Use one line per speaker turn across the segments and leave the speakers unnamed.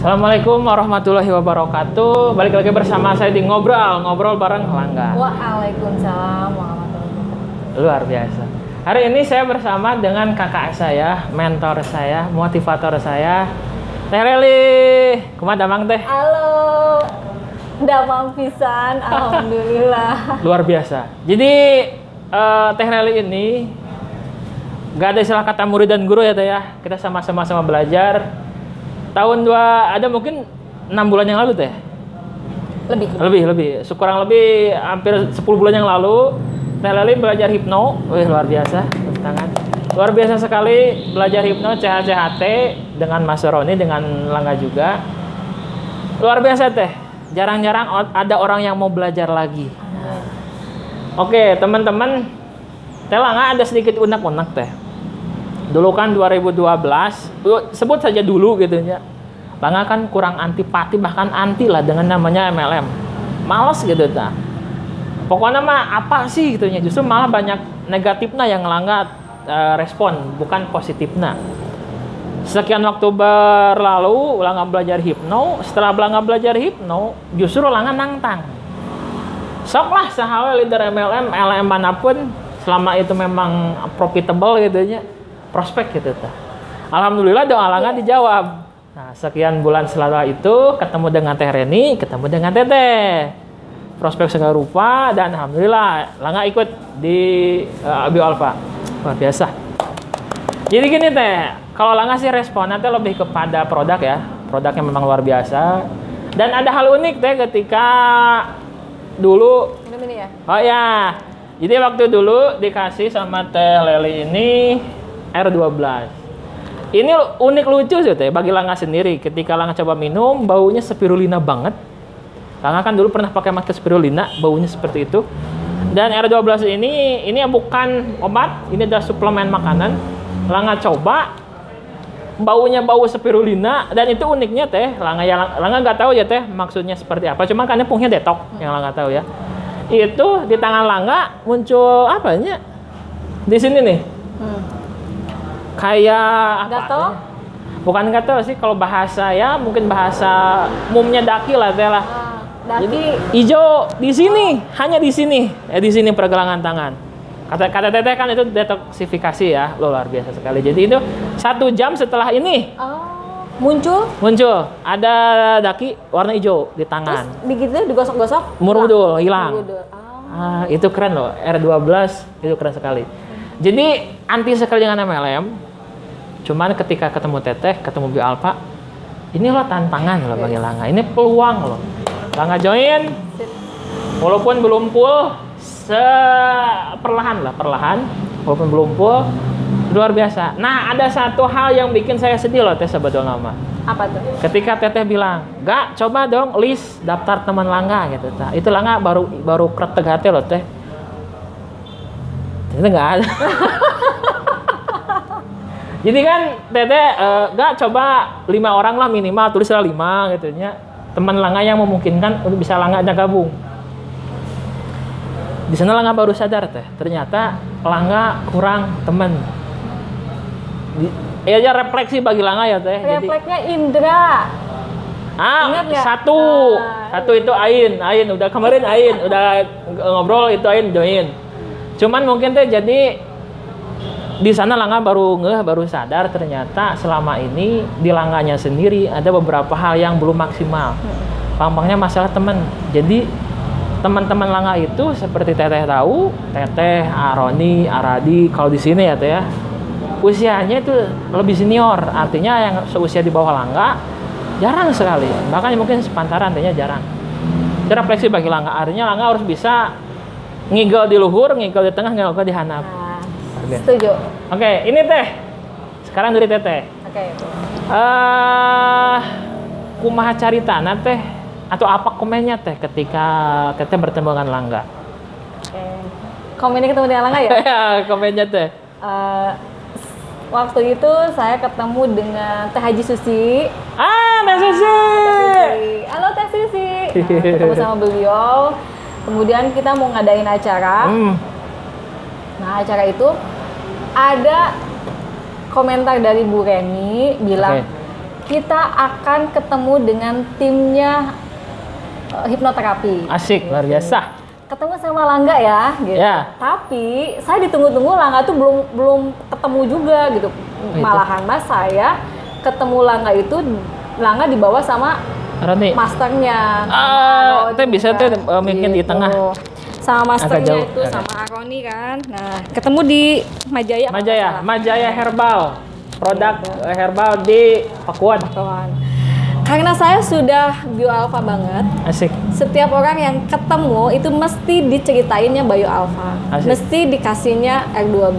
Assalamualaikum warahmatullahi wabarakatuh. Balik lagi bersama saya di ngobrol bareng Langga.
Waalaikumsalam warahmatullahi wabarakatuh.
Luar biasa. Hari ini saya bersama dengan kakak saya, mentor saya, motivator saya, Teh Reli. Kumaha damang teh?
Halo. Damang pisan, alhamdulillah.
Luar biasa. Jadi Teh Reli ini gak ada istilah kata murid dan guru ya Teh ya. Kita sama-sama belajar. Tahun ada mungkin 6 bulan yang lalu Teh. Lebih. Kurang lebih hampir 10 bulan yang lalu Teh Reli belajar hipno. Wih, luar biasa. Tepuk tangan. Luar biasa sekali belajar hipno CHT dengan Mas Roni, dengan Langga juga. Luar biasa Teh. Jarang-jarang ada orang yang mau belajar lagi. Oke, teman-teman. Teh Langga ada sedikit unek-unek Teh. Dulu kan 2012, sebut saja dulu gitu ya. Langga kan kurang antipati, bahkan anti lah dengan namanya MLM. Males gitu ta. Pokoknya mah apa sih gitu ya. Justru malah banyak negatifnya yang Langga respon, bukan positifnya. Sekian waktu berlalu, Langga belajar hipno. Setelah Langga belajar hipno, justru Langga nantang. Sok lah sahawa leader MLM manapun, selama itu memang profitable gitu ya. Prospek gitu ta. Alhamdulillah doa Langga dijawab. Nah, sekian bulan setelah itu ketemu dengan Teh Reni, ketemu dengan Teteh. Prospek segala rupa dan alhamdulillah Langga ikut di Bio Alpha. Luar biasa. Jadi gini Teh, kalau Langga sih responnya Teh lebih kepada produk ya. Produknya memang luar biasa. Dan ada hal unik Teh ketika dulu
Ini ya.
Oh ya. Jadi waktu dulu dikasih sama Teh Leli ini R12. Ini unik lucu sih Teh bagi Langga sendiri. Ketika Langga coba minum, baunya spirulina banget. Langga kan dulu pernah pakai masker spirulina, baunya seperti itu. Dan R12 ini bukan obat, ini adalah suplemen makanan. Langga coba, baunya bau spirulina, dan itu uniknya Teh. Langga nggak tahu ya Teh maksudnya seperti apa. Cuma kan ini fungsinya detok yang Langga tahu ya. Itu di tangan Langga muncul apanya? Di sini nih. Kayak apa?
Gatel?
Bukan gatel sih, kalau bahasa ya mungkin bahasa umumnya daki lah Teh lah.
Daki.
Jadi hijau di sini, hanya di sini. Di sini pergelangan tangan. Kata Teteh kan itu detoksifikasi ya, luar biasa sekali. Jadi itu 1 jam setelah ini
Muncul
ada daki warna hijau di tangan.
terus begitu digosok-gosok
Murudul hilang.
Murudul.
Itu keren loh, R12 itu keren sekali. Jadi anti sekali dengan MLM. Cuman ketika ketemu Teteh, ketemu Bio Alpha, ini loh tantangan loh bagi Langga. Ini peluang loh. Langga join, walaupun belum full, perlahan. Walaupun belum full, luar biasa. Nah, ada satu hal yang bikin saya sedih loh Teh sebetulnya mah.
Apa tuh?
Ketika Teteh bilang, "Gak, coba dong list daftar teman Langga," gitu. Itu Langga baru kretek hati loh Teh. Itu nggak ada. Jadi kan Teteh gak coba 5 orang lah minimal, tulislah 5 gitu ya. Teman Langga yang memungkinkan untuk bisa Langga ajak gabung. Di sana Langga baru sadar Teh, ternyata Langga kurang teman. Ya refleksi bagi Langga ya Teh.
Refleksnya indra.
Satu itu Ain udah kemarin Ain udah ngobrol itu Ain join. Cuman mungkin Teh jadi di sana Langga baru sadar ternyata selama ini di Langganya sendiri ada beberapa hal yang belum maksimal. Gampangnya masalah teman. Jadi teman-teman Langga itu seperti Teteh tahu, Teteh, Aroni, Aradi, kalau di sini ya Teh ya, usianya itu lebih senior. Artinya yang seusia di bawah Langga jarang sekali. Bahkan mungkin sepantaran artinya jarang. Itu refleksi bagi Langga. Artinya Langga harus bisa ngigau di luhur, ngigau di tengah, ngigau di handap.
Setuju.
Oke, ini Teh. Sekarang dari Teteh.
Oke.
Kumaha caritana Teh? Atau apa komennya Teh ketika Teteh bertemu dengan Langga?
Komennya ketemu dengan Langga ya?
Ya, komennya Teh.
Waktu itu saya ketemu dengan Teh Haji Susi.
Teh Susi.
Halo Teh Susi. Ketemu sama beliau. Kemudian kita mau ngadain acara. Nah, acara itu ada komentar dari Bu Reni bilang, kita akan ketemu dengan timnya hipnoterapi.
Asik, luar biasa.
Ketemu sama Langga ya, gitu.
Ya.
Tapi saya ditunggu-tunggu Langga tuh belum ketemu juga gitu. Malahan Mas saya ketemu Langga itu Langga dibawa sama
Roni.
masternya.
Itu bisa tuh mungkin di tengah.
Sama masternya
jauh.
itu sama Aroni kan. Nah, ketemu di Majaya.
Majaya Herbal. Produk herbal di Pakuan.
Karena saya sudah bio alpha banget.
Asik.
Setiap orang yang ketemu itu mesti diceritainnya bio alpha.
Asik.
Mesti dikasihnya R12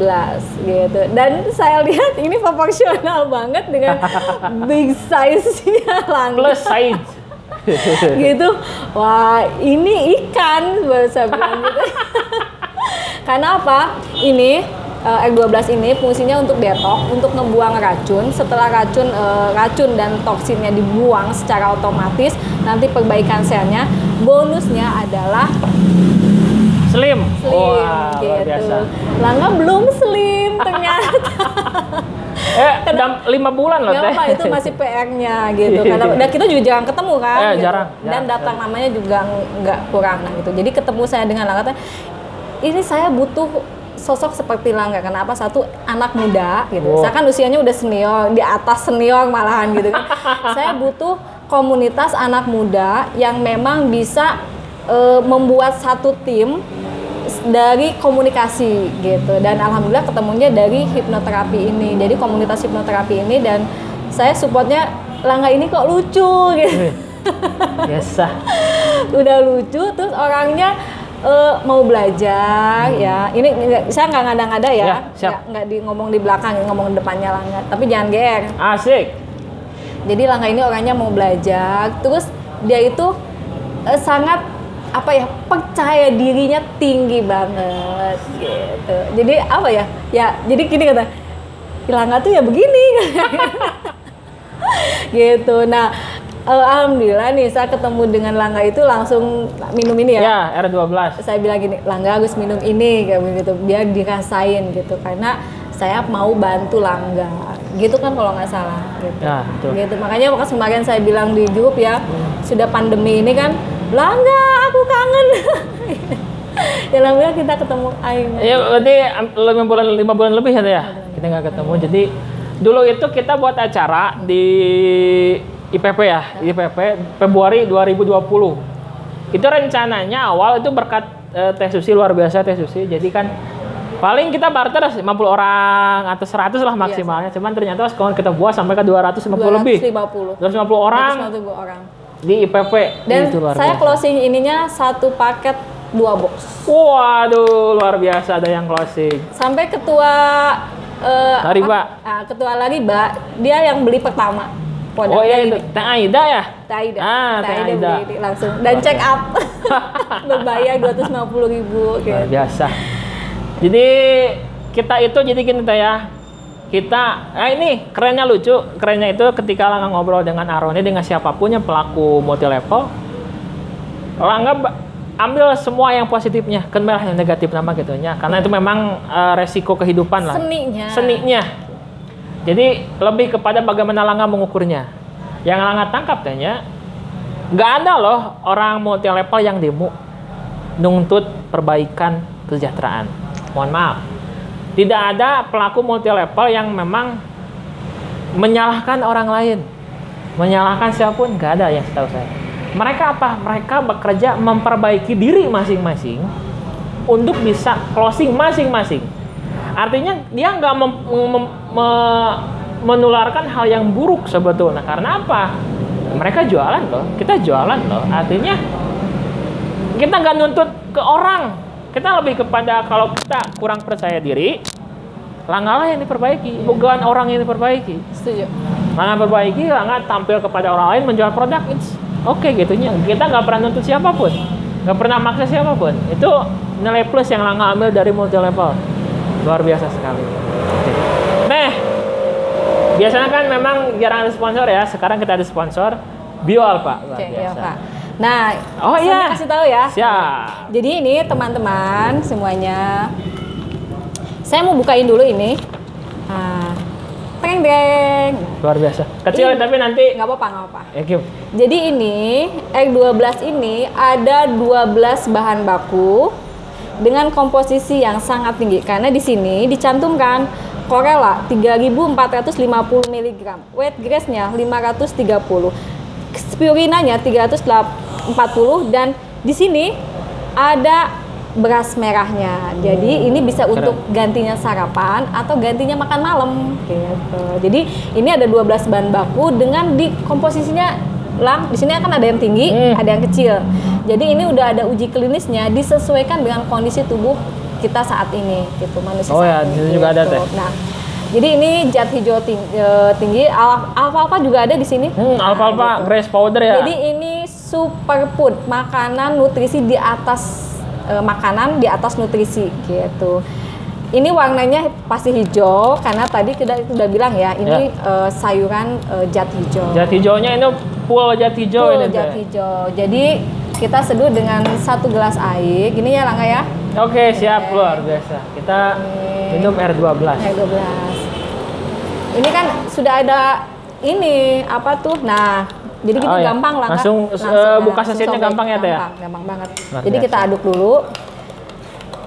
gitu. Dan saya lihat ini proporsional banget dengan big size-nya Langga.
Plus size.
Gitu. Wah, ini ikan bahasa bilang gitu. Karena apa? Ini R12 ini fungsinya untuk detox, untuk ngebuang racun. Setelah racun dan toksinnya dibuang secara otomatis, nanti perbaikan selnya. Bonusnya adalah
Slim.
Wah,
luar
gitu.
biasa.
Langga belum slim ternyata.
5 bulan loh
Gak
teh.
apa, itu masih PR-nya gitu. Karena kita juga jarang ketemu kan. Gitu.
Jarang.
Dan datang namanya juga nggak kurang nah, gitu. Jadi ketemu saya dengan Langga, ini saya butuh sosok seperti Langga. Kenapa? Satu, anak muda gitu. Saya kan usianya udah senior, di atas senior malahan gitu kan. Saya butuh komunitas anak muda yang memang bisa membuat satu tim dari komunikasi gitu. Dan alhamdulillah ketemunya dari hipnoterapi ini. Jadi komunitas hipnoterapi ini, dan saya supportnya Langga ini kok lucu gitu.
Biasa.
Udah lucu, terus orangnya mau belajar ya. Ini saya nggak ngada-ngada ya, nggak ngomong di belakang, ngomong depannya Langga. Tapi jangan GR.
Asik.
Jadi Langga ini orangnya mau belajar, terus dia itu sangat percaya dirinya tinggi banget gitu. Jadi jadi gini kata Langga tuh ya begini. Gitu. Nah, alhamdulillah nih saya ketemu dengan Langga itu langsung minum ini ya.
Ya, R12.
Saya bilang gini, Langga harus minum ini kayak begitu biar dirasain gitu, karena saya mau bantu Langga. Gitu kan kalau nggak salah gitu.
Ya, betul.
Gitu. Makanya pas kemarin saya bilang di grup ya, sudah pandemi ini kan, Langga aku kangen. Ya alhamdulillah kita ketemu akhirnya.
Ya berarti 5 bulan lebih ya. Kita nggak ketemu. Jadi dulu itu kita buat acara di IPP ya, IPP Februari 2020. Itu rencananya awal itu berkat Teh Susi, luar biasa Teh Susi. Jadi kan paling kita barter 50 orang atau 100 lah maksimalnya. Iya. Cuman ternyata sekarang kita buat sampai ke 250 lebih. 250 orang. 250 orang di IPP.
Dan saya closing ininya 1 paket 2 box.
Waduh, luar biasa ada yang closing.
Sampai ketua
Lariba.
Ketua Lariba, dia yang beli pertama.
Oh iya itu, Teh Aida ya?
Teh Aida.
Teh Aida.
Beli langsung. Dan check up. Berbayar 250.000 gitu.
Luar biasa. Jadi kita itu jadi gini Teh ya. Kita, ini kerennya lucu. Kerennya itu ketika Langga ngobrol dengan Aroni, dengan siapapun yang pelaku multi level, Langga ambil semua yang positifnya, kenal yang negatif nama gitunya. Karena itu memang resiko kehidupan lah. Seninya. Jadi lebih kepada bagaimana Langga mengukurnya. Yang Langga tangkap tanya, nggak ada loh orang multi level yang demo nuntut perbaikan kesejahteraan. Mohon maaf, tidak ada pelaku multi level yang memang menyalahkan orang lain, menyalahkan siapapun, nggak ada yang setahu saya. Mereka apa? Mereka bekerja memperbaiki diri masing-masing untuk bisa closing masing-masing. Artinya dia nggak menularkan hal yang buruk sebetulnya. Karena apa? Mereka jualan loh, kita jualan loh. Artinya kita nggak nuntut ke orang. Kita lebih kepada kalau kita kurang percaya diri, Langga lah yang diperbaiki, bukan orang yang diperbaiki.
Setuju.
Langga perbaiki, Langga tampil kepada orang lain menjual produk. Oke, gitunya. Kita nggak pernah nuntut siapapun, nggak pernah maksa siapapun. Itu nilai plus yang Langga ambil dari multi level. Luar biasa sekali. Nah, biasanya kan memang jarang ada sponsor ya. Sekarang kita ada sponsor Bio Alpha. Luar biasa.
Nah, saya kasih tahu ya.
Siap.
Jadi ini teman-teman semuanya, saya mau bukain dulu ini. Nah, Dreng dreng.
Luar biasa. Kecil tapi nanti.
Nggak apa-apa, nggak apa-apa.
Thank you.
Jadi ini R12 ini ada 12 bahan baku dengan komposisi yang sangat tinggi karena di sini dicantumkan Chlorella 3.450 mg, weight grace-nya 530, spirulinanya 340 dan di sini ada beras merahnya. Jadi ini bisa untuk gantinya sarapan atau gantinya makan malam gitu. Jadi ini ada 12 bahan baku dengan di komposisinya di sini akan ada yang tinggi, ada yang kecil. Jadi ini udah ada uji klinisnya disesuaikan dengan kondisi tubuh kita saat ini gitu, manusia.
Oh ya, di sini juga ada teh.
Nah, jadi ini zat hijau tinggi, alfalfa juga ada di sini.
Alfalfa
gitu.
grass powder ya.
Jadi ini superfood, makanan nutrisi di atas makanan di atas nutrisi gitu. Ini warnanya pasti hijau karena tadi kita udah bilang ya ini sayuran zat hijau.
Zat hijaunya ini full zat hijau
Full
ini.
zat hijau. Jadi kita seduh dengan 1 gelas air. Gini ya Langga ya.
Oke, siap, luar biasa. Kita minum R12.
R12. Ini kan sudah ada ini apa tuh? Nah, jadi gitu gampang lah.
Langsung buka sachetnya gampang ya, Teh ya?
Gampang banget. Jadi kita aduk dulu.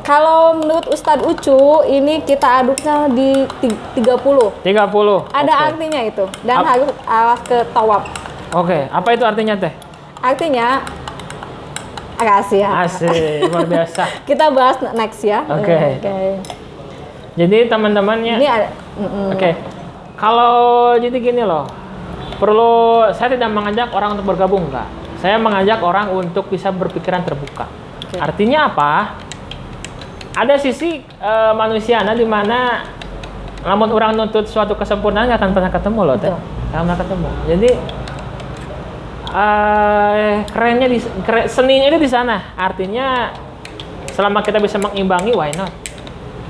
Kalau menurut Ustadz Ucu, ini kita aduknya di 30.
30.
Ada artinya itu. Dan harus arah ke tawab.
Oke, apa itu artinya, Teh?
Artinya rahasia.
Asik, luar biasa.
Kita bahas next ya.
Oke. Jadi teman-temannya.
Ini ada.
Oke. Kalau jadi gini loh. Saya tidak mengajak orang untuk bergabung, enggak. Saya mengajak orang untuk bisa berpikiran terbuka. Artinya apa? Ada sisi manusia di mana namun orang nuntut suatu kesempurnaan nggak akan pernah ketemu loh, Teh. Nggak pernah ketemu. Jadi kerennya seninya itu di sana. Artinya selama kita bisa mengimbangi, why not?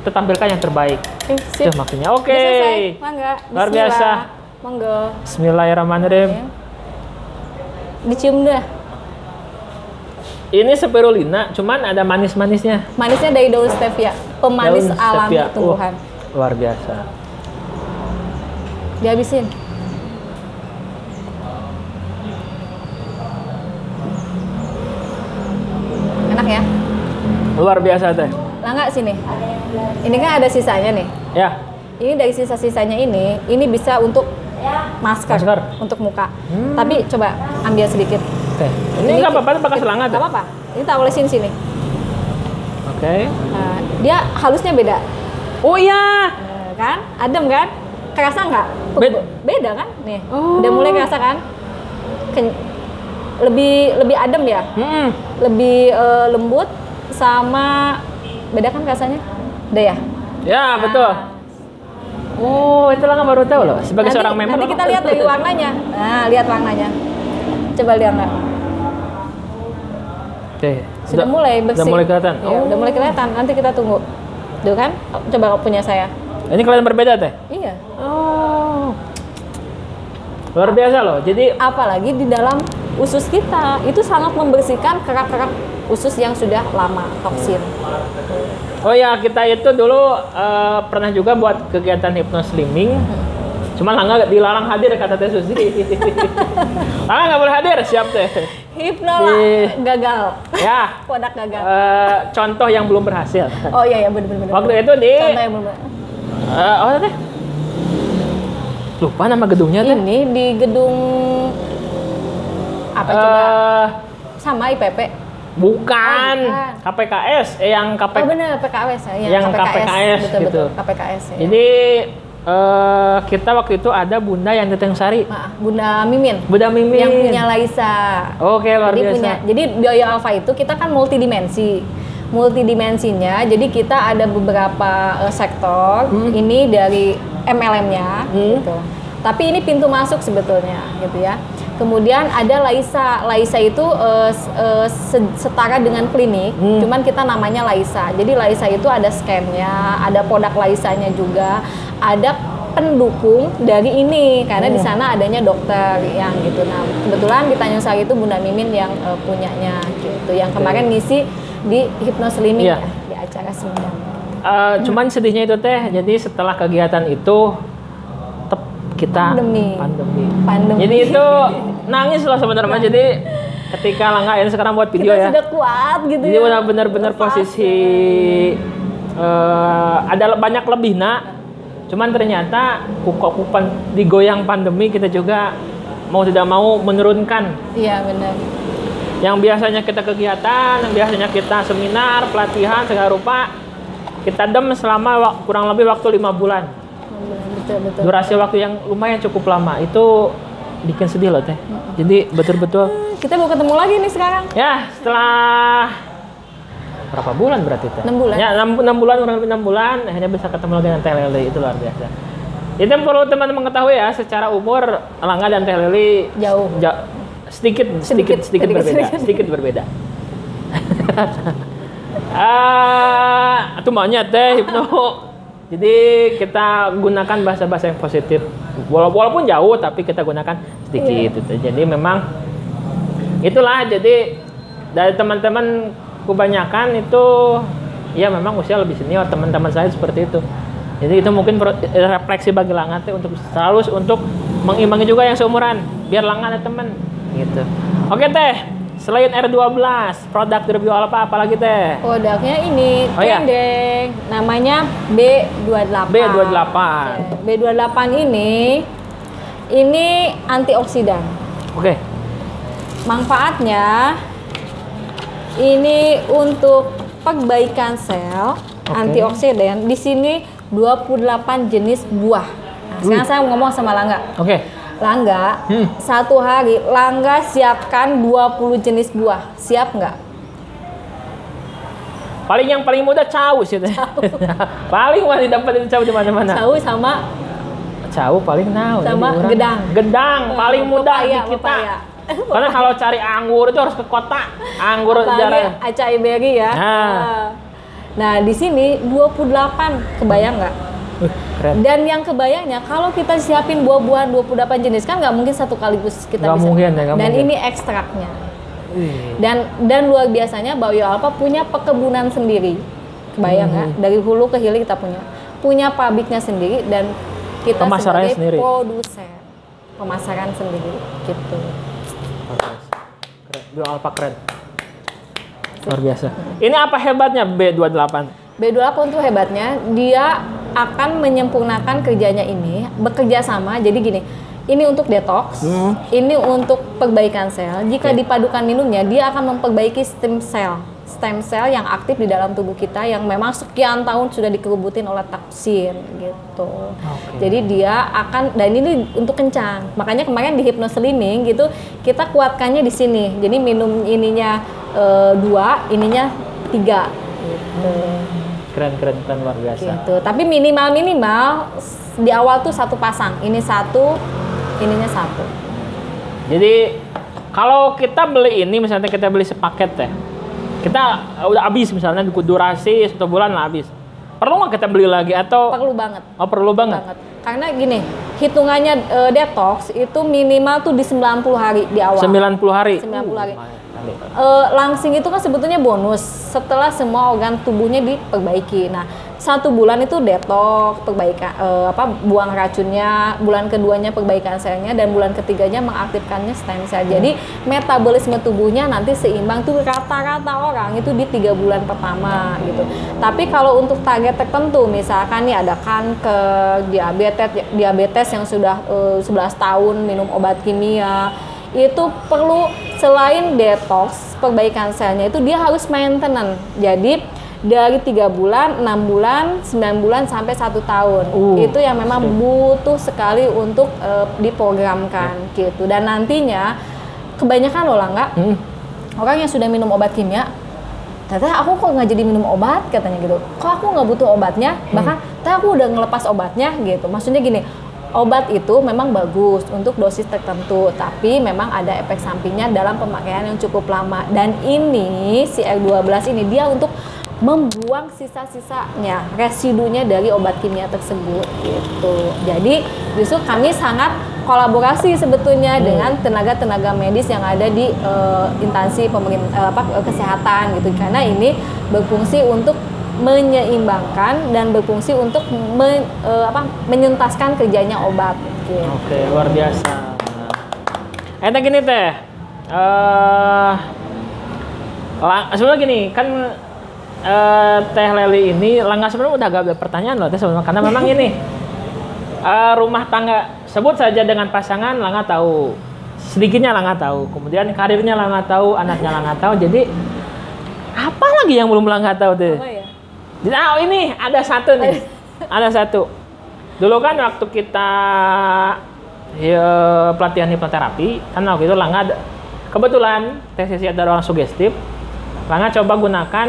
Kita tampilkan yang terbaik. Itu maksudnya. Oke. Luar biasa.
Monggo.
Bismillahirrahmanirrahim.
Dicium dah.
Ini spirulina, cuman ada manis-manisnya.
Manisnya dari daun stevia, pemanis alami tumbuhan.
Luar biasa.
Dihabisin. Enak ya?
Luar biasa, Teh.
Langga sini. Ini kan ada sisanya nih.
Ya.
Ini dari sisa-sisanya ini bisa untuk masker. Untuk muka. Tapi coba ambil sedikit.
Oke. Ini nggak apa-apa pakai selanga, Teh.
Nggak apa-apa. Ini tak olesin sini.
Oke.
Nah, dia halusnya beda.
Oh iya.
Kan? Adem kan? Kerasa nggak? Beda kan? Nih. Udah mulai kerasa kan? Lebih adem ya? Lebih lembut sama beda kan rasanya? Udah ya?
Ya, betul. Oh, itu Langga baru tahu loh. Sebagai seorang member.
Nanti kita lihat dari warnanya. Nah, lihat warnanya. Coba lihat nggak?
Oke.
Sudah mulai bersih.
Sudah mulai kelihatan.
Ya, udah mulai kelihatan. Nanti kita tunggu. Tuh kan? Coba punya saya.
Ini kelihatan berbeda, Teh?
Iya.
Oh. Luar biasa loh. Jadi
apalagi di dalam usus kita itu sangat membersihkan kerak-kerak usus yang sudah lama toksin.
Oh ya, kita itu dulu pernah juga buat kegiatan hypnoslimming. Cuman Langga dilarang hadir kata Teh Susi. Langga nggak boleh hadir, siap Teh.
Gagal.
Ya.
Produk gagal.
Contoh yang belum berhasil.
Oh iya benar.
Waktu itu di.
Contoh yang belum.
Teh. Lupa nama gedungnya Teh.
Ini di gedung apa coba? Sama IPP.
Bukan. KPKS, yang KPK.
Oh benar, PKS ya.
Yang KPKS gitu.
Betul, KPKS ya.
Jadi kita waktu itu ada Bunda yang Teteng Sari.
Bunda Mimin.
Bunda Mimin.
Yang punya Laisa.
Oke, luar biasa.
Jadi Bio Alpha itu kita kan multidimensi. Multidimensinya, jadi kita ada beberapa sektor. Ini dari MLM-nya gitu. Tapi ini pintu masuk sebetulnya gitu ya. Kemudian ada Laisa. Laisa itu setara dengan klinik, cuman kita namanya Laisa. Jadi Laisa itu ada scan-nya, ada produk Laisanya juga, ada pendukung dari ini karena di sana adanya dokter yang gitu. Nah, kebetulan di Tanjung Sari itu Bunda Mimin yang punyanya gitu. Yang kemarin ngisi di hypnoslimming ya, di acara Sumedang.
Cuman sedihnya itu Teh, jadi setelah kegiatan itu kita
Pandemi.
pandemi. Jadi itu nangis loh sebenarnya. Jadi ketika Langga ini sekarang buat video
kita
ya.
sudah kuat gitu
Jadi
ya.
benar-benar posisi ada banyak lebih nak. Cuman ternyata kupan digoyang pandemi kita juga mau tidak mau menurunkan.
Iya benar.
Yang biasanya kita kegiatan, yang biasanya kita seminar, pelatihan segala rupa, kita dem selama kurang lebih waktu 5 bulan.
Betul.
Durasi waktu yang lumayan cukup lama. Itu bikin sedih loh teh. Jadi betul-betul.
Kita mau ketemu lagi nih sekarang.
Ya setelah berapa bulan berarti teh?
6 bulan.
Ya 6 bulan, kurang lebih 6 bulan, akhirnya bisa ketemu lagi dengan Teh Leli. Itu luar biasa. Itu yang perlu teman-teman ketahui ya, secara umur Langga dan Teh Leli
Jauh.
sedikit berbeda. Itu maunya teh Hipno. Jadi kita gunakan bahasa-bahasa yang positif. Walaupun jauh tapi kita gunakan sedikit itu. Jadi memang itulah, jadi dari teman-teman kebanyakan itu ya memang usia lebih senior, teman-teman saya seperti itu. Jadi itu mungkin refleksi bagi Langga teh untuk selalu untuk mengimbangi juga yang seumuran biar Langga ada teman gitu. Oke teh, selain R12 produk review apalagi teh?
Produknya ini trending, namanya B28.
B28.
B28 ini antioksidan.
Oke.
Manfaatnya ini untuk perbaikan sel, antioksidan. Di sini 28 jenis buah. Nah, sekarang saya ngomong sama Langga.
Oke.
Langga, satu hari Langga siapkan 20 jenis buah. Siap nggak?
Yang paling mudah cawu sih teh. Paling wali dapat cawu di mana-mana.
Cawu sama
paling
sama gedang.
Paling mudah di kita.
Papaya.
Karena kalau cari anggur itu harus ke kota. Anggur jarang.
Acai berry ya. Nah, di sini 28, kebayang nggak?
Keren.
Dan yang kebayangnya kalau kita siapin buah-buahan 28 jenis kan nggak mungkin satu kaligus kita
Nggak
bisa.
mungkin, ya, nggak
Dan
mungkin.
ini ekstraknya. Dan luar biasanya Bio Alpha punya pekebunan sendiri. Kebayang nggak? Dari hulu ke hilir kita punya pabriknya sendiri dan kita
Pemasarannya
sebagai
sendiri.
produsen pemasaran sendiri gitu.
Keren. Bio Alpha keren. Luar biasa. Ini apa hebatnya B28?
B28 untuk hebatnya dia akan menyempurnakan kerjanya ini, bekerja sama. Jadi gini, ini untuk detox, ini untuk perbaikan sel. Jika dipadukan minumnya, dia akan memperbaiki stem cell yang aktif di dalam tubuh kita yang memang sekian tahun sudah dikerubutin oleh toksin gitu. Jadi dia akan, dan ini untuk kencang. Makanya kemarin di Hypno Slimming gitu kita kuatkannya di sini. Jadi minum ininya 2, ininya 3 gitu.
Keren luar biasa.
Gitu. Tapi minimal di awal tuh 1 pasang. Ini 1, ininya 1.
Jadi kalau kita beli ini, misalnya kita beli sepaket teh, kita udah habis misalnya durasi 1 bulan lah habis. Perlu nggak kita beli lagi atau?
Perlu banget.
Oh perlu banget.
Karena gini, hitungannya detox itu minimal tuh di 90 hari di awal.
90 hari.
90 hari. Langsing itu kan sebetulnya bonus setelah semua organ tubuhnya diperbaiki. Nah, 1 bulan itu detox, perbaikan buang racunnya, bulan keduanya perbaikan selnya, dan bulan ketiganya mengaktifkannya stem cell. Jadi metabolisme tubuhnya nanti seimbang tuh rata-rata orang itu di 3 bulan pertama gitu. Tapi kalau untuk target tertentu, misalkan nih ada kanker, diabetes yang sudah 11 tahun minum obat kimia, itu perlu selain detox perbaikan selnya itu dia harus maintenance. Jadi dari 3 bulan, 6 bulan, 9 bulan sampai 1 tahun. Itu yang memang butuh sekali untuk diprogramkan gitu. Dan nantinya kebanyakan loh Langga, orang yang sudah minum obat kimia, ternyata aku kok nggak jadi minum obat katanya gitu. Kok aku nggak butuh obatnya? Bahkan ternyata aku udah ngelepas obatnya gitu. Maksudnya gini, obat itu memang bagus untuk dosis tertentu, tapi memang ada efek sampingnya dalam pemakaian yang cukup lama. Dan ini si R12 ini dia untuk membuang sisa-sisanya, residunya dari obat kimia tersebut gitu. Jadi justru kami sangat kolaborasi sebetulnya dengan tenaga-tenaga medis yang ada di instansi kesehatan gitu, karena ini berfungsi untuk menyeimbangkan dan berfungsi untuk menyentaskan kerjanya obat Gitu.
Oke, luar biasa. Enak gini teh. Sebenarnya gini kan Teh Leli ini Langga sebenarnya udah agak ada pertanyaan loh teh sebenarnya karena memang ini rumah tangga sebut saja dengan pasangan Langga tahu, sedikitnya Langga tahu, kemudian karirnya Langga tahu, anaknya Langga tahu, jadi apa lagi yang belum Langga tahu tuh?
Apa ya?
Jadi ini ada satu nih, ada satu. Dulu kan waktu kita pelatihan hipnoterapi, kan waktu itu Langga kebetulan tes sesi ada orang sugestif. Langga coba gunakan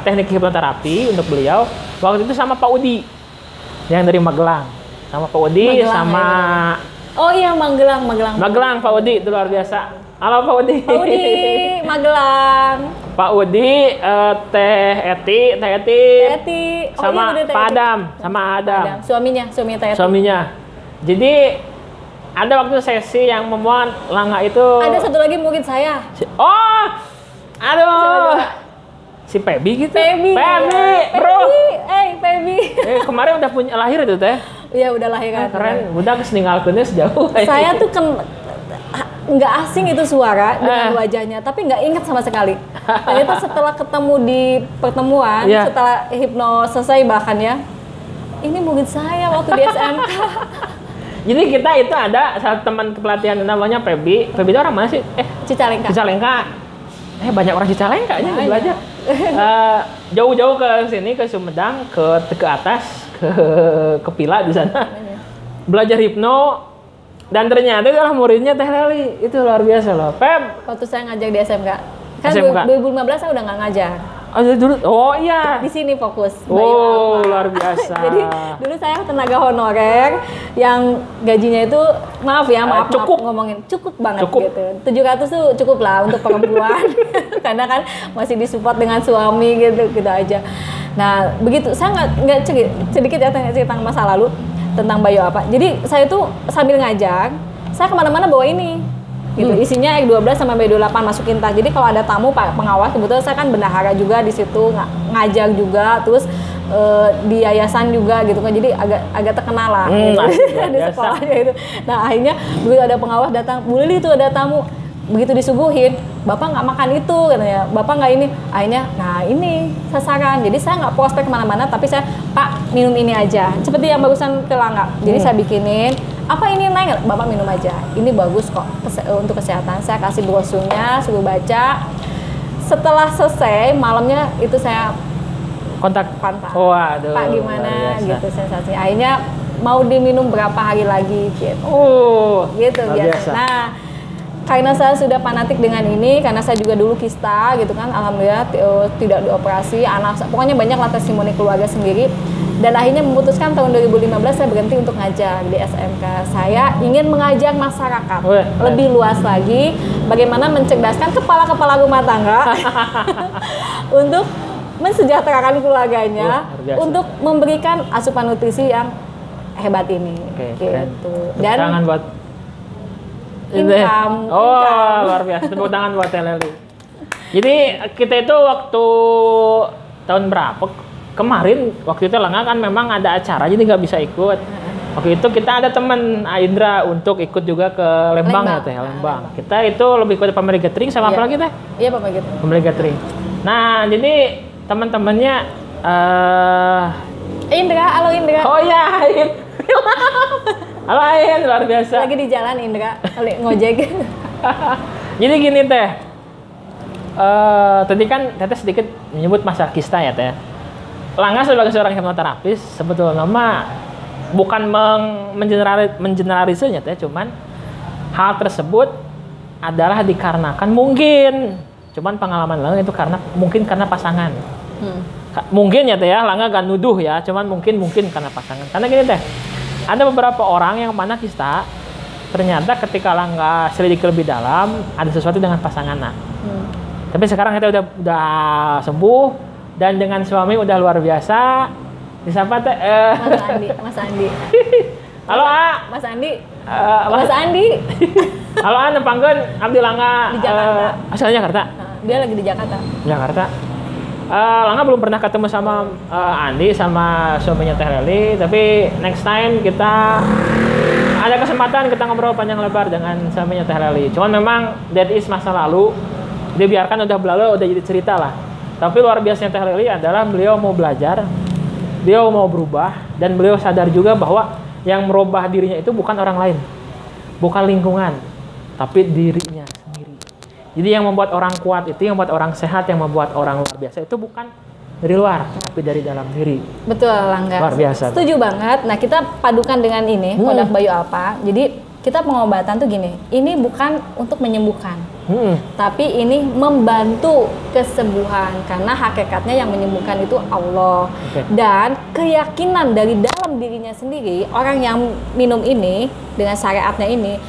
teknik hipnoterapi untuk beliau. Waktu itu sama Pak Udi yang dari Magelang, sama Pak Udi,
Magelang,
sama
oh iya Magelang.
Pak Udi itu luar biasa. Halo Pak Udi.
Pak Udi, Magelang.
Pak Udi, Teh Eti,
Teti.
sama
iya,
Pak Adam, sama Adam.
Suaminya Teti.
Suaminya. Jadi ada waktu sesi yang memuat Langga itu.
Ada satu lagi murid saya.
Oh, aduh, si Pebi gitu.
Pebi,
bro.
Pebi.
Kemarin udah punya lahir itu teh.
Iya udah lahir kan.
Keren, udah keseninggalkeunnya sejauh.
Saya tuh nggak asing itu suara dengan wajahnya, tapi nggak ingat sama sekali. Ternyata setelah ketemu di pertemuan, setelah hipno selesai bahkan ya, ini murid saya waktu di SMK.
Jadi kita itu ada satu teman pelatihan namanya Pebi. Pebi itu orang mana sih? Cicalengka. Banyak orang Cicalengka nya belajar. Jauh-jauh ke sini ke Sumedang, ke atas, ke Pila di sana. Belajar hipno dan ternyata itu adalah muridnya Teh Leli. Itu luar biasa loh. Pep.
Waktu saya ngajak di SMK. Kan
SMK.
2015 saya udah nggak ngajar.
Oh iya.
Di sini fokus.
Oh, luar biasa.
Jadi dulu saya tenaga honorer yang gajinya itu maaf
cukup.
ngomongin cukup banget gitu. 700 tuh cukup lah untuk perempuan. Karena kan masih disupport dengan suami gitu aja. Nah, begitu saya nggak sedikit ya cerita masa lalu tentang Bayu apa. Jadi saya tuh sambil ngajar, saya kemana-mana bawa ini. Gitu. Isinya X12 sama B28 masukin tas. Jadi kalau ada tamu Pak pengawas, kebetulan saya kan bendahara juga di situ, ngajar juga, terus di yayasan juga gitu kan. Jadi agak terkenal lah gitu. Di sekolahnya itu. Nah, akhirnya begitu ada pengawas datang, Bu Lili itu ada tamu. Begitu disuguhin, Bapak nggak makan itu katanya, Bapak nggak ini. Akhirnya, nah ini sasaran. Jadi saya nggak prospek kemana-mana, tapi saya Pak minum ini aja. Seperti yang barusan ke Langga. Jadi saya bikinin. Apa ini naik? Bapak minum aja. Ini bagus kok untuk kesehatan. Saya kasih brosurnya, suruh baca. Setelah selesai malamnya itu saya kontak.
Waduh.
Pak gimana? Gitu sensasi. Akhirnya mau diminum berapa hari lagi? Gitu. Gitu biasa. Nah, karena saya sudah fanatik dengan ini, karena saya juga dulu kista gitu kan, alhamdulillah tidak dioperasi, pokoknya banyak lah testimoni keluarga sendiri. Dan akhirnya memutuskan tahun 2015 saya berhenti untuk ngajar di SMK. Saya ingin mengajak masyarakat lebih luas lagi, bagaimana mencerdaskan kepala-kepala rumah tangga untuk mensejahterakan keluarganya, untuk memberikan asupan nutrisi yang hebat ini. Gitu. Dan
tangan buat
income.
Luar biasa. Tepuk tangan buat Teh Leli. Jadi kita itu waktu tahun berapa? Kemarin waktu itu Langga kan memang ada acara jadi nggak bisa ikut. Waktu itu kita ada teman Indra untuk ikut juga ke Lembang. Ya Teh, Lembang. Kita itu lebih ke pembeli gathering sama apa lagi Teh?
Iya pembeli gathering.
Pembeli gathering. Nah jadi teman-temannya
Indra, halo Indra.
Oh iya, halo Ain, luar biasa.
Lagi di jalan Indra, ngojek.
Jadi gini Teh, tadi kan Teteh sedikit menyebut masa kista ya Teh. Langga sebagai seorang hipnoterapis sebetulnya mah bukan mengeneralisirnya Teh, cuman hal tersebut adalah dikarenakan cuman pengalaman Langga itu karena pasangan. Mungkin ya Teh ya, Langga gak nuduh ya, cuman mungkin karena pasangan. Karena gini Teh, ada beberapa orang yang mana kista ternyata ketika Langga selidiki lebih dalam ada sesuatu dengan pasangan. Tapi sekarang kita udah sembuh dan dengan suami udah luar biasa. Disapa Teh
Mas Andi.
Halo A.
Mas Andi. Mas Andi.
Halo A, nepangkeun abdi Langga
di Jakarta.
asalnya Jakarta.
Dia lagi di Jakarta.
Jakarta. Langga belum pernah ketemu sama Andi sama suaminya Teh Leli, tapi next time kita ada kesempatan kita ngobrol panjang lebar dengan suaminya Teh Leli. Cuman memang that is masa lalu, dibiarkan udah berlalu, udah jadi cerita lah. Tapi luar biasanya Teh Leli adalah beliau mau belajar, beliau mau berubah, dan beliau sadar juga bahwa yang merubah dirinya itu bukan orang lain, bukan lingkungan, tapi dirinya sendiri. Jadi yang membuat orang kuat itu, yang membuat orang sehat, yang membuat orang luar biasa itu bukan dari luar, tapi dari dalam diri.
Betul, Langga.
Luar biasa.
Setuju banget. Nah, kita padukan dengan ini, produk Bayu Alpha. Jadi kita pengobatan tuh gini, ini bukan untuk menyembuhkan, tapi ini membantu kesembuhan, karena hakikatnya yang menyembuhkan itu Allah. Dan keyakinan dari dalam dirinya sendiri, orang yang minum ini dengan syariatnya ini,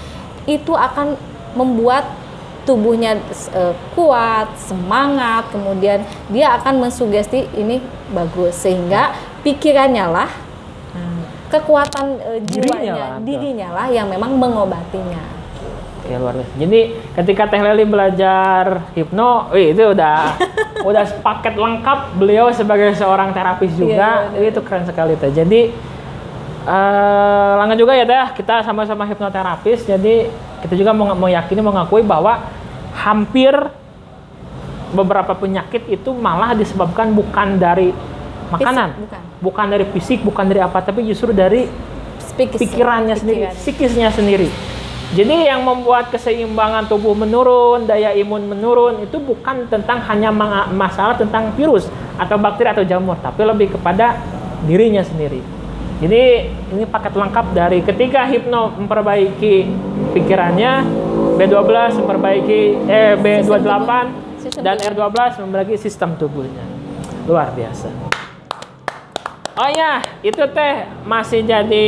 itu akan membuat tubuhnya kuat, semangat, kemudian dia akan mensugesti ini bagus, sehingga pikirannya lah, kekuatan dirinya lah yang memang mengobatinya.
Ya, luar biasa. Jadi ketika Teh Leli belajar hipno, itu udah paket lengkap. Beliau sebagai seorang terapis juga, itu keren sekali Teh. Jadi Langga juga ya Teh, kita sama-sama hipnoterapis. Jadi kita juga mengakui bahwa hampir beberapa penyakit itu malah disebabkan bukan dari makanan, bukan dari fisik, bukan dari apa, tapi justru dari pikirannya sendiri, psikisnya sendiri. Jadi yang membuat keseimbangan tubuh menurun, daya imun menurun, itu bukan tentang hanya masalah tentang virus atau bakteri atau jamur, tapi lebih kepada dirinya sendiri. Jadi ini paket lengkap dari ketika hipno memperbaiki pikirannya, B12 memperbaiki B28 dan R12 memperbaiki sistem tubuhnya. Luar biasa. Oh ya, itu Teh masih jadi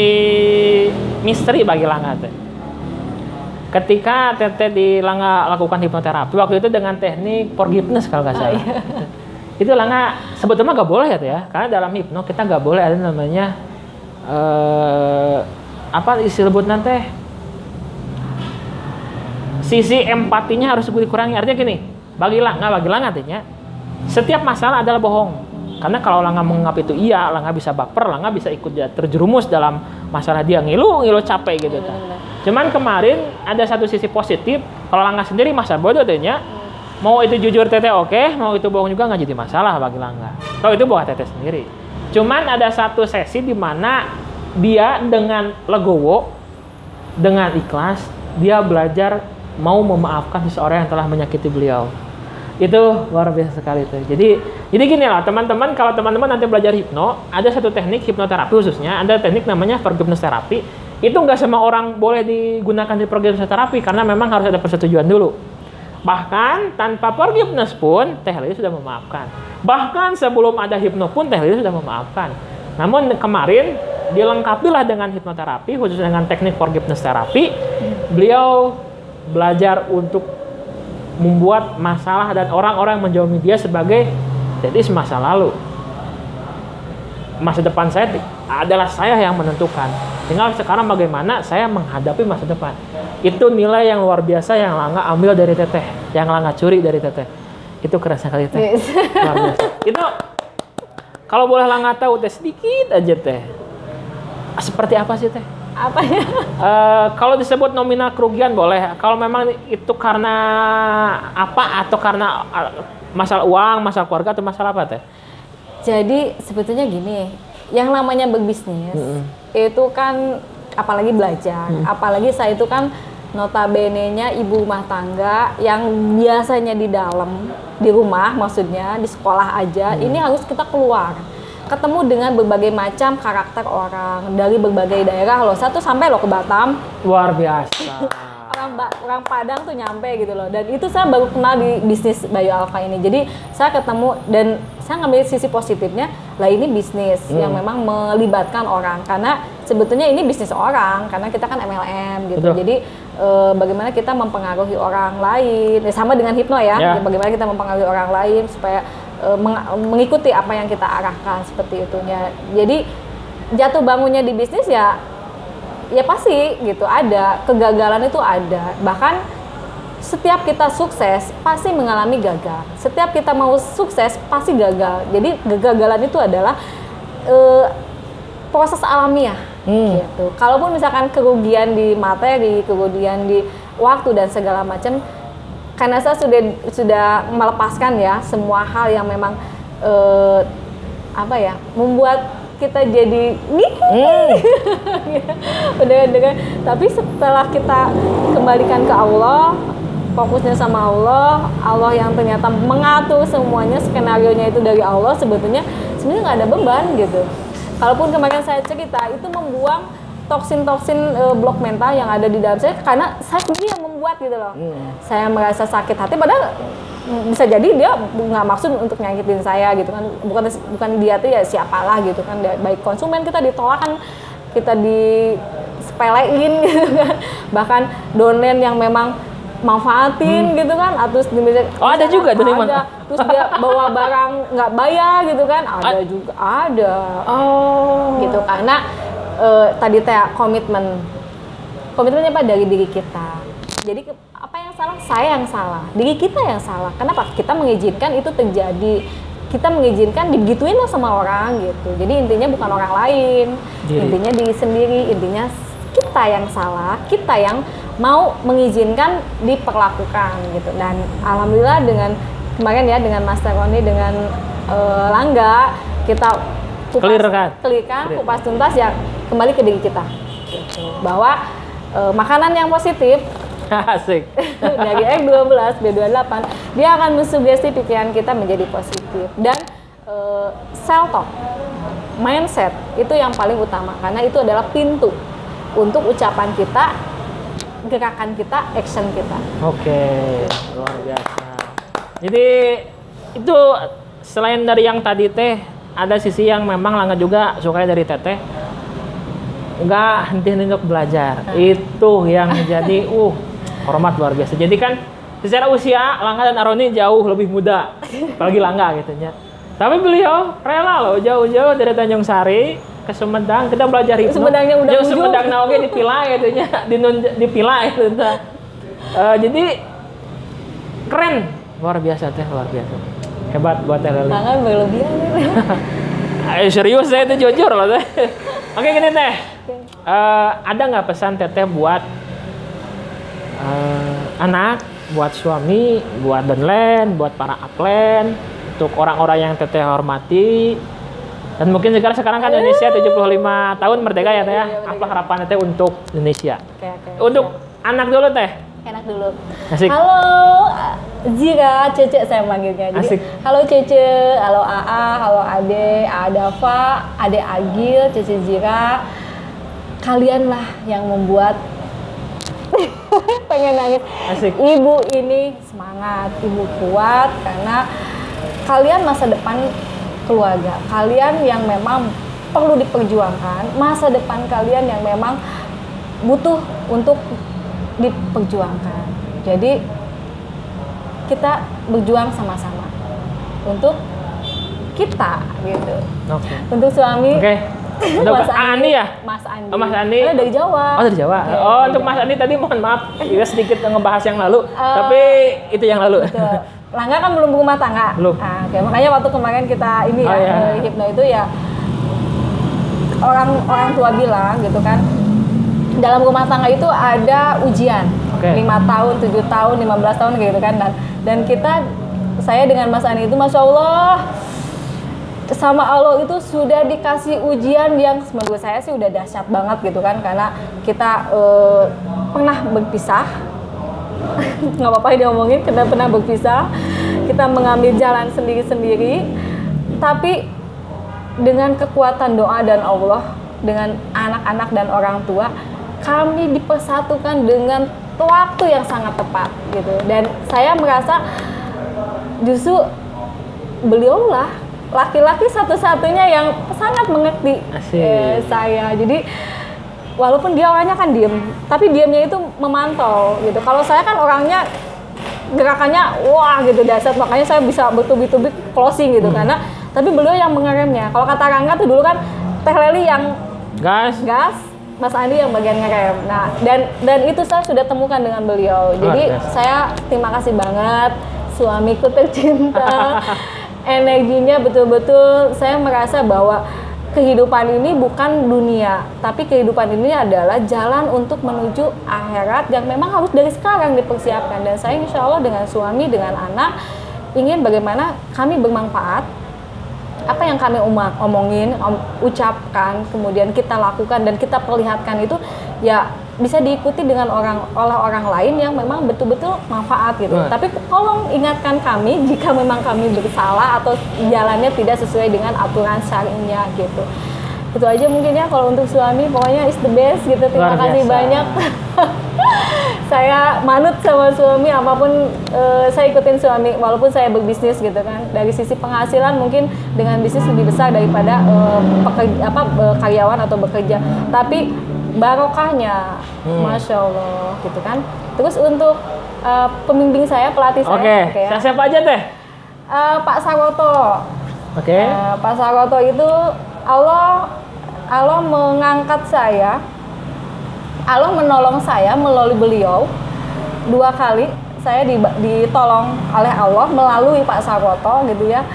misteri bagi Langga Teh. Ketika Teh di Langga lakukan hipnoterapi waktu itu dengan teknik forgiveness kalau nggak salah. Itu Langga sebetulnya nggak boleh ya Teh ya, karena dalam hipno kita nggak boleh ada namanya apa disebut nanti sisi empatinya harus dikurangi. Artinya gini, bagi Langga artinya setiap masalah adalah bohong, karena kalau Langga menganggap itu iya, Langga bisa baper, Langga bisa ikut terjerumus dalam masalah dia, ngilu capek gitu. Cuman kemarin ada satu sisi positif, kalau Langga sendiri masa bodoh tehnya, mau itu jujur Teteh oke, mau itu bohong juga nggak jadi masalah bagi Langga. Kalau itu buat Teteh sendiri. Cuman ada satu sesi di mana dia dengan legowo, dengan ikhlas, dia belajar mau memaafkan seseorang yang telah menyakiti beliau. Itu luar biasa sekali tuh. Jadi gini lah teman-teman, kalau teman-teman nanti belajar hipno, ada satu teknik hipnoterapi khususnya, ada teknik namanya forgiveness therapy. Itu nggak semua orang boleh digunakan di forgiveness therapy karena memang harus ada persetujuan dulu. Bahkan tanpa forgiveness pun Teh Leli sudah memaafkan. Bahkan sebelum ada hipno pun Teh Leli sudah memaafkan. Namun kemarin dilengkapilah dengan hipnoterapi, khususnya dengan teknik forgiveness therapy. Beliau belajar untuk membuat masalah dan orang-orang menjauhi dia sebagai jadi masa lalu. Masa depan saya adalah saya yang menentukan. Tinggal sekarang bagaimana saya menghadapi masa depan. Itu nilai yang luar biasa yang Langga ambil dari Teteh, yang Langga curi dari Teteh. Itu keren sekali Teh. Luar biasa. Itu kalau boleh Langga tahu Teh sedikit aja Teh. Seperti apa sih Teh?
Apanya?
Kalau disebut nominal kerugian boleh. Kalau memang itu karena apa atau karena masalah uang, masalah keluarga atau masalah apa Teh?
Jadi sebetulnya gini, yang namanya berbisnis itu kan apalagi belajar, apalagi saya itu kan notabene-nya ibu rumah tangga yang biasanya di dalam, di rumah maksudnya, di sekolah aja, ini harus kita keluar. Ketemu dengan berbagai macam karakter orang dari berbagai daerah loh. Saya tuh sampai loh ke Batam.
Luar biasa.
Orang Padang tuh nyampe gitu loh. Dan itu saya baru kenal di bisnis Bayu Alpha ini. Jadi saya ketemu dan saya ngambil sisi positifnya. Lah ini bisnis yang memang melibatkan orang. Karena sebetulnya ini bisnis orang. Karena kita kan MLM gitu. Betul. Jadi bagaimana kita mempengaruhi orang lain. Sama dengan hipno ya. Bagaimana kita mempengaruhi orang lain supaya mengikuti apa yang kita arahkan seperti itunya. Jadi jatuh bangunnya di bisnis ya pasti gitu ada kegagalan itu ada. Bahkan setiap kita sukses pasti mengalami gagal. Setiap kita mau sukses pasti gagal. Jadi kegagalan itu adalah proses alamiah. Gitu. Kalaupun misalkan kerugian di materi, kerugian di waktu dan segala macam, karena saya sudah melepaskan ya semua hal yang memang membuat kita jadi udah. Tapi setelah kita kembalikan ke Allah, fokusnya sama Allah yang ternyata mengatur semuanya, skenarionya itu dari Allah, sebenarnya nggak ada beban gitu. Kalaupun kemarin saya cerita itu membuang toksin-toksin blok mental yang ada di dalam saya, karena saya sendiri yang membuat gitu loh. Saya merasa sakit hati, padahal bisa jadi dia nggak maksud untuk nyakitin saya gitu kan, bukan dia tuh ya siapalah gitu kan, baik konsumen kita ditolak kan, kita disepelein gitu kan, bahkan donen yang memang manfaatin gitu kan, atau
ada juga
ada, terus dia bawa barang nggak bayar gitu kan, ada juga ada gitu, karena tadi komitmennya apa dari diri kita. Jadi apa yang salah? Saya yang salah, diri kita yang salah. Kenapa? Kita mengizinkan itu terjadi, kita mengizinkan digituin lah sama orang gitu. Jadi intinya bukan orang lain, intinya diri sendiri, intinya kita yang salah, kita yang mau mengizinkan diperlakukan gitu. Dan alhamdulillah dengan kemarin ya, dengan Master Roni, dengan Langga, kita kupas tuntas ya, kembali ke diri kita gitu. Bahwa makanan yang positif
asik
dari F12, B28, dia akan mensugesti pikiran kita menjadi positif. Dan self talk, mindset itu yang paling utama, karena itu adalah pintu untuk ucapan kita, gerakan kita, action kita.
Oke, luar biasa. Jadi itu selain dari yang tadi teh, ada sisi yang memang Langga juga suka dari Teteh, nggak henti-henti untuk belajar. Itu yang jadi hormat luar biasa. Jadi kan secara usia Langga dan Aroni jauh lebih muda, apalagi Langga gitu ya. Tapi beliau rela loh jauh-jauh dari Tanjung Sari ke Sumedang, kita belajar hipno.
Sumedangnya udah ujung.
Sumedang oge dipila gitu nya, dipila gitu. Jadi keren, luar biasa teh, luar biasa. Hebat buat Teh Leli.
Tangan berlebihan nih.
Serius saya itu jujur loh teh. Oke gini Teh. Ada nggak pesan Teteh buat anak, buat suami, buat downline, buat para upline, untuk orang-orang yang Teteh hormati, dan mungkin sekarang kan Indonesia 75 tahun merdeka ya Teh ya. Apa harapan Teteh untuk Indonesia? Untuk anak dulu Teh.
Enak dulu.
Asik.
Halo Zira, Cece saya manggilnya. Jadi, halo Cece, halo AA, halo Ade, Adafa, Ade Agil, Cece Zira. Kalianlah yang membuat pengen nangis.
Asik.
Ibu ini semangat, ibu kuat karena kalian masa depan keluarga. Kalian yang memang perlu diperjuangkan, masa depan kalian yang memang butuh untuk diperjuangkan. Jadi kita berjuang sama-sama untuk kita gitu. Untuk suami.
Untuk Mas Andi ya?
Mas Andi.
Oh, Mas Andi.
Dari Jawa.
Oh, dari Jawa. Untuk Mas Andi tadi mohon maaf, kita sedikit ngebahas yang lalu, tapi itu yang lalu.
Betul. Langga kan belum berumah tangga.
Belum.
Nah, makanya waktu kemarin kita ini hipno itu ya, orang tua bilang gitu kan, dalam rumah tangga itu ada ujian. 5 tahun, 7 tahun, 15 tahun gitu kan. Dan saya dengan Mas Andi itu Masya Allah, sama Allah itu sudah dikasih ujian yang menurut saya sih udah dahsyat banget gitu kan. Karena kita pernah berpisah, nggak apa-apa diomongin, kita pernah berpisah, kita mengambil jalan sendiri-sendiri, tapi dengan kekuatan doa dan Allah, dengan anak-anak dan orang tua, kami dipersatukan dengan waktu yang sangat tepat gitu. Dan saya merasa justru beliaulah laki-laki satu-satunya yang sangat mengerti saya. Jadi walaupun dia orangnya kan diem, tapi diemnya itu memantau gitu. Kalau saya kan orangnya gerakannya wah gitu dasar, makanya saya bisa bertubi-tubi closing gitu karena. Tapi beliau yang mengeremnya. Kalau kata Rangga tuh dulu kan Teh Leli yang gas, Mas Andi yang bagian ngerem. Nah, dan itu saya sudah temukan dengan beliau. Jadi saya terima kasih banget suamiku tercinta. Energinya betul-betul saya merasa bahwa kehidupan ini bukan dunia, tapi kehidupan ini adalah jalan untuk menuju akhirat yang memang harus dari sekarang dipersiapkan. Dan saya insya Allah dengan suami, dengan anak ingin bagaimana kami bermanfaat. Apa yang kami omongin, ucapkan, kemudian kita lakukan dan kita perlihatkan itu ya bisa diikuti dengan oleh orang lain yang memang betul-betul manfaat gitu. Tapi tolong ingatkan kami jika memang kami bersalah atau jalannya tidak sesuai dengan aturan syar'inya gitu. Itu aja mungkin ya kalau untuk suami, pokoknya is the best gitu. Terima kasih banyak. Saya manut sama suami, apapun saya ikutin suami walaupun saya berbisnis gitu kan. Dari sisi penghasilan mungkin dengan bisnis lebih besar daripada karyawan atau bekerja. Tapi barokahnya, masya Allah gitu kan. Terus untuk pembimbing saya, pelatih saya,
ya. Siapa aja teh?
Pak Saroto. Pak Saroto itu Allah mengangkat saya. Allah menolong saya melalui beliau 2 kali. Saya ditolong oleh Allah melalui Pak Saroto gitu ya.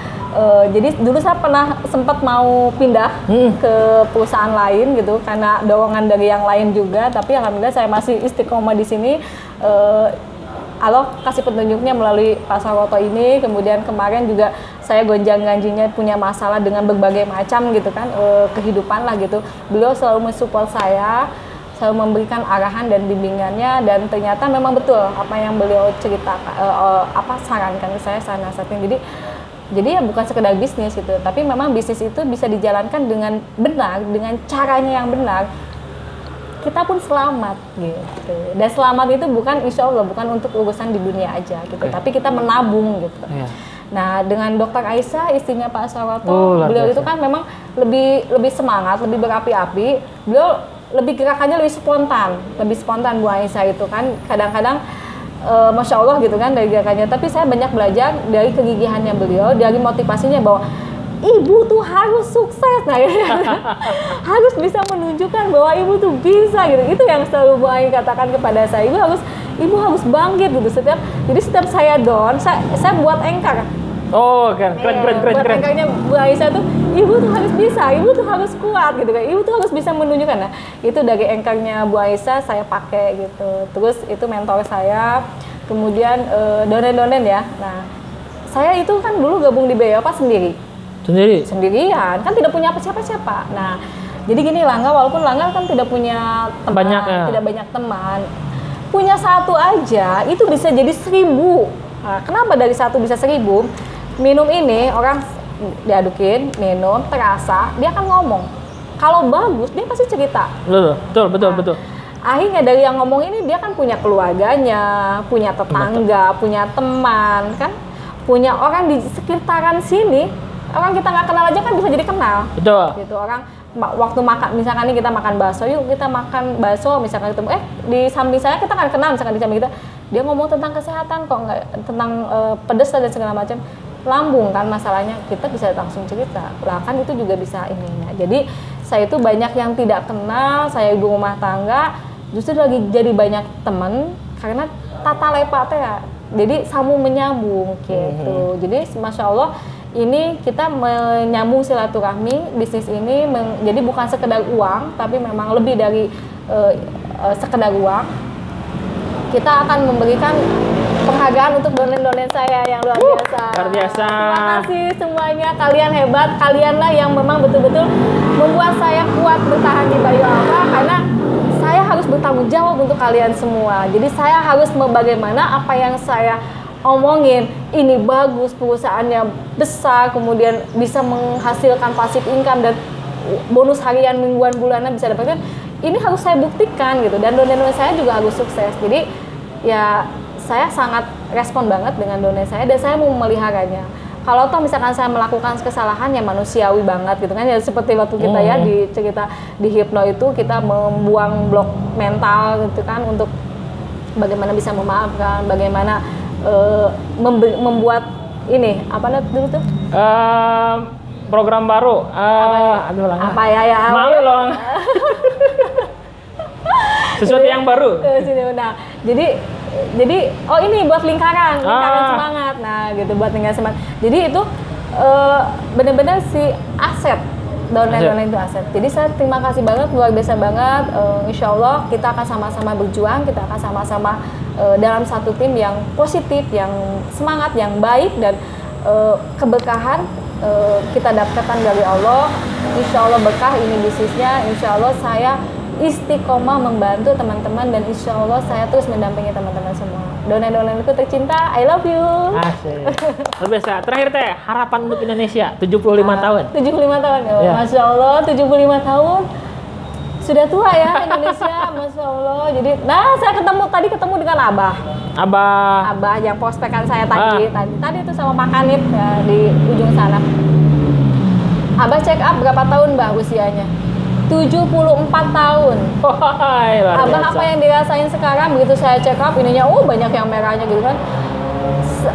Jadi dulu saya pernah sempat mau pindah ke perusahaan lain gitu karena dorongan dari yang lain juga, tapi alhamdulillah saya masih istiqomah di sini. Allah kasih petunjuknya melalui Pak Saroto ini. Kemudian kemarin juga saya gonjang-ganjingnya punya masalah dengan berbagai macam gitu kan kehidupan lah gitu. Beliau selalu mensupport saya, selalu memberikan arahan dan bimbingannya, dan ternyata memang betul apa yang beliau ceritakan, sarankan ke saya, saya nasihatin. Jadi ya bukan sekedar bisnis gitu, tapi memang bisnis itu bisa dijalankan dengan benar, dengan caranya yang benar. Kita pun selamat gitu. Dan selamat itu bukan, insya Allah bukan untuk urusan di dunia aja gitu, tapi kita menabung gitu. Nah, dengan Dokter Aisyah, istrinya Pak Saroto, beliau itu kan memang lebih semangat, lebih berapi-api. Beliau lebih gerakannya lebih spontan Bu Aisyah itu kan kadang-kadang masya Allah gitu kan dari gerakannya. Tapi saya banyak belajar dari kegigihannya beliau, dari motivasinya bahwa ibu tuh harus sukses, nah harus bisa menunjukkan bahwa ibu tuh bisa gitu. Itu yang selalu Bu Ai katakan kepada saya, ibu harus bangkit gitu. Jadi setiap saya down, saya buat anchor. Keren. Buat anchornya Bu Aisyah tuh, ibu tuh harus bisa, ibu tuh harus kuat gitu kan, ibu tuh harus bisa menunjukkan. Nah, itu dari anchornya Bu Aisyah saya pakai gitu. Terus itu mentor saya, kemudian donen ya. Nah, saya itu kan dulu gabung di BEOPA sendirian, kan tidak punya siapa-siapa. Nah, jadi gini, Langga, walaupun Langga kan tidak punya teman, tidak banyak teman, punya satu aja itu bisa jadi 1000. Nah, kenapa dari 1 bisa 1000? Minum ini orang diadukin, minum, terasa, dia akan ngomong. Kalau bagus, dia pasti cerita.
Betul.
Akhirnya dari yang ngomong ini dia kan punya keluarganya, punya tetangga, punya teman, kan, punya orang di sekitaran sini. Orang kita nggak kenal aja kan bisa jadi kenal.
Betul.
Gitu, orang waktu makan, misalkan nih kita makan bakso, yuk kita makan bakso, misalkan ketemu, di samping saya kita kan kenal, misalkan di samping kita, dia ngomong tentang kesehatan kok, nggak tentang pedes dan segala macam, lambung kan masalahnya, kita bisa langsung cerita. Lah kan itu juga bisa ininya. Jadi saya itu banyak yang tidak kenal, saya ibu rumah tangga, justru lagi jadi banyak temen karena tata lepatnya ya. Jadi sambung menyambung gitu. Jadi masya Allah, ini kita menyambung silaturahmi, bisnis ini jadi bukan sekedar uang, tapi memang lebih dari sekedar uang. Kita akan memberikan penghargaan untuk donen-donen saya yang luar biasa. Terima kasih semuanya, kalian hebat, kalianlah yang memang betul-betul membuat saya kuat bertahan di Bayu Alpha, karena saya harus bertanggung jawab untuk kalian semua. Jadi saya harus bagaimana apa yang saya omongin ini bagus, perusahaannya besar, kemudian bisa menghasilkan passive income dan bonus harian, mingguan, bulanan bisa dapatkan. Ini harus saya buktikan gitu, dan donen-donen saya juga harus sukses. Jadi ya saya sangat respon banget dengan donen saya, dan saya mau memeliharanya. Kalau toh misalkan saya melakukan kesalahan ya manusiawi banget gitu kan, ya seperti waktu kita ya di cerita di Hipno itu kita membuang blok mental gitu kan, untuk bagaimana bisa memaafkan, bagaimana membuat ini apa dulu tuh
program baru.
Apa ya
malu loh. Sesuatu yang baru.
Nah, jadi oh ini buat lingkaran semangat. Nah, gitu buat lingkaran semangat. Jadi itu benar-benar si aset downline itu aset. Jadi saya terima kasih banget, luar biasa banget. Insya Allah kita akan sama-sama berjuang, kita akan sama-sama dalam satu tim yang positif, yang semangat, yang baik dan keberkahan kita dapatkan dari Allah. Insya Allah berkah ini bisnisnya. Insya Allah saya istiqomah membantu teman-teman dan insya Allah saya terus mendampingi teman-teman semua. Downline-downlineku tercinta, I love you.
Asik. Luar biasa. Terakhir teh, harapan untuk Indonesia 75 tahun.
75 tahun. Oh,
Ya.
Masya Allah, 75 tahun. Sudah tua ya Indonesia, Masya Allah. Jadi, nah saya tadi ketemu dengan Abah. Abah yang prospekan saya tadi itu sama Pak Kanit ya, di ujung sana. Abah check up berapa tahun Mbak usianya? 74 tahun. Abah apa yang dirasain sekarang begitu saya check up ininya banyak yang merahnya gitu kan.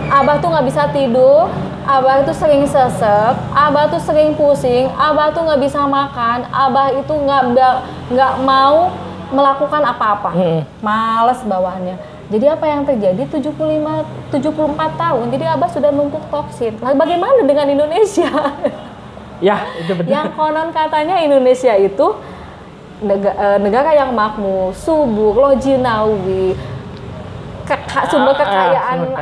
Abah tuh nggak bisa tidur, Abah itu sering sesek, Abah tuh sering pusing, Abah tuh nggak bisa makan, Abah itu nggak mau melakukan apa-apa, males bawaannya. Jadi apa yang terjadi 74 tahun, jadi Abah sudah numpuk toksin. Lalu bagaimana dengan Indonesia?
Ya, itu betul.
Yang konon katanya Indonesia itu negara yang makmur, subur, lojinawi, sumber kekayaan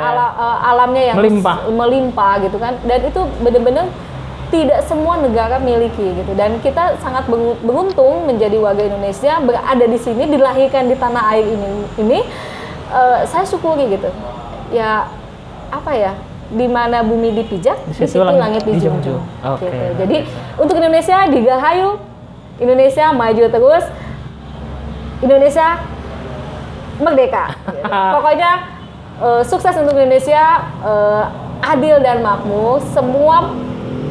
alamnya yang melimpah gitu kan. Dan itu benar-benar tidak semua negara miliki gitu. Dan kita sangat beruntung menjadi warga Indonesia, berada di sini, dilahirkan di tanah air ini. Saya syukuri gitu. Ya apa ya? Di mana bumi dipijak, di situ langit dijunjung.
Okay.
Gitu. Jadi untuk Indonesia digahayu, Indonesia maju terus, Indonesia merdeka. Gitu. Pokoknya sukses untuk Indonesia, adil dan makmur, semua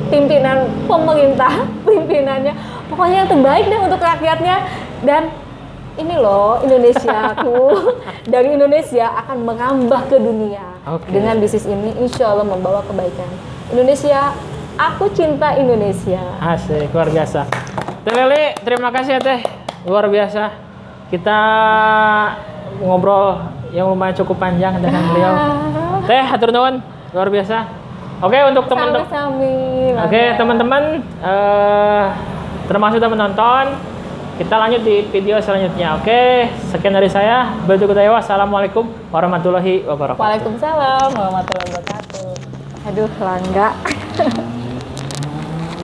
pimpinan pemerintah, pimpinannya, pokoknya yang terbaik deh untuk rakyatnya. Dan ini loh Indonesiaku, dari Indonesia akan merambah ke dunia. Dengan bisnis ini insya Allah membawa kebaikan. Indonesia, aku cinta Indonesia.
Asik, luar biasa. Teh Leli, terima kasih ya Teh, luar biasa. Kita ngobrol yang lumayan cukup panjang dengan beliau. Teh, hatur nuhun, luar biasa. Oke, untuk teman-teman. Oke, teman-teman, termasuk teman nonton. Kita lanjut di video selanjutnya. Oke, sekian dari saya. Wassalamualaikum warahmatullahi wabarakatuh.
Waalaikumsalam warahmatullahi wabarakatuh. Aduh, langga.